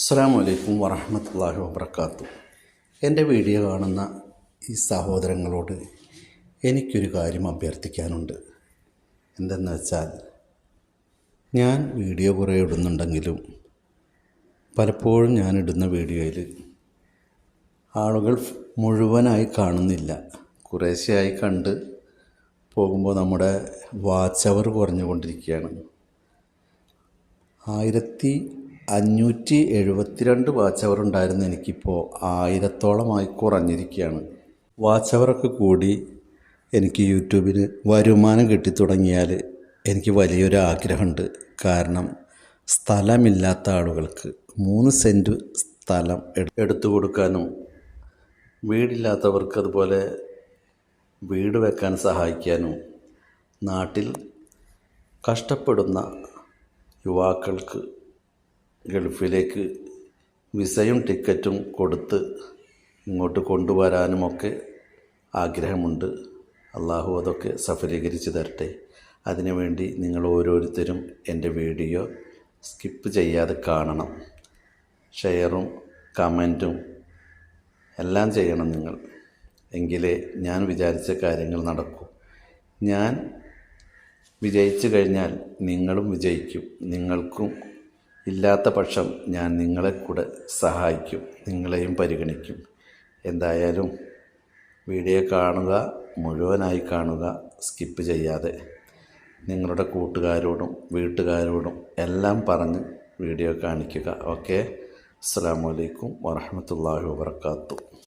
അസ്സലാമു അലൈക്കും വറഹ്മത്തുള്ളാഹി വബറകാതുഹു. എൻ്റെ വീഡിയോ കാണുന്ന ഈ സഹോദരങ്ങളോട് എനിക്കൊരു കാര്യം അഭ്യർത്ഥിക്കാനുണ്ട്. എന്തെന്ന് വെച്ചാൽ, ഞാൻ വീഡിയോ കുറേ ഇടുന്നുണ്ടെങ്കിലും പലപ്പോഴും ഞാൻ ഇടുന്ന വീഡിയോയിൽ ആളുകൾ മുഴുവനായി കാണുന്നില്ല. കുറേശ്ശെയായി കണ്ട് പോകുമ്പോൾ നമ്മുടെ വാച്ച് അവർ കുറഞ്ഞുകൊണ്ടിരിക്കുകയാണ്. 1572 വാച്ച് അവർ ഉണ്ടായിരുന്ന എനിക്കിപ്പോൾ 1000-ഓളമായി കുറഞ്ഞിരിക്കുകയാണ്. വാച്ച് അവറൊക്കെ കൂടി എനിക്ക് യൂട്യൂബിന് വരുമാനം കിട്ടിത്തുടങ്ങിയാൽ എനിക്ക് വലിയൊരു ആഗ്രഹമുണ്ട്. കാരണം സ്ഥലമില്ലാത്ത ആളുകൾക്ക് 3 സെൻറ്റ് സ്ഥലം എടുത്തു കൊടുക്കാനും, വീടില്ലാത്തവർക്ക് അതുപോലെ വീട് വെക്കാൻ സഹായിക്കാനും, നാട്ടിൽ കഷ്ടപ്പെടുന്ന യുവാക്കൾക്ക് ഗൾഫിലേക്ക് വിസയും ടിക്കറ്റും കൊടുത്ത് ഇങ്ങോട്ട് കൊണ്ടുവരാനുമൊക്കെ ആഗ്രഹമുണ്ട്. അള്ളാഹു അതൊക്കെ സഫലീകരിച്ച് തരട്ടെ. അതിനുവേണ്ടി നിങ്ങൾ ഓരോരുത്തരും എൻ്റെ വീഡിയോ സ്കിപ്പ് ചെയ്യാതെ കാണണം. ഷെയറും കമൻറ്റും എല്ലാം ചെയ്യണം നിങ്ങൾ. എങ്കിലേ ഞാൻ വിചാരിച്ച കാര്യങ്ങൾ നടക്കൂ. ഞാൻ വിജയിച്ചു കഴിഞ്ഞാൽ നിങ്ങളും വിജയിക്കും. നിങ്ങൾക്കും ഇല്ലാത്ത പക്ഷം ഞാൻ നിങ്ങളെ കൂടെ സഹായിക്കും, നിങ്ങളെയും പരിഗണിക്കും. എന്തായാലും വീഡിയോ കാണുക, മുഴുവനായി കാണുക, സ്കിപ്പ് ചെയ്യാതെ. നിങ്ങളുടെ കൂട്ടുകാരോടും വീട്ടുകാരോടും എല്ലാം പറഞ്ഞ് വീഡിയോ കാണിക്കുക. ഓക്കെ. അസ്സലാമു അലൈക്കും വറഹ്മത്തുള്ളാഹി വബറകാതുഹു.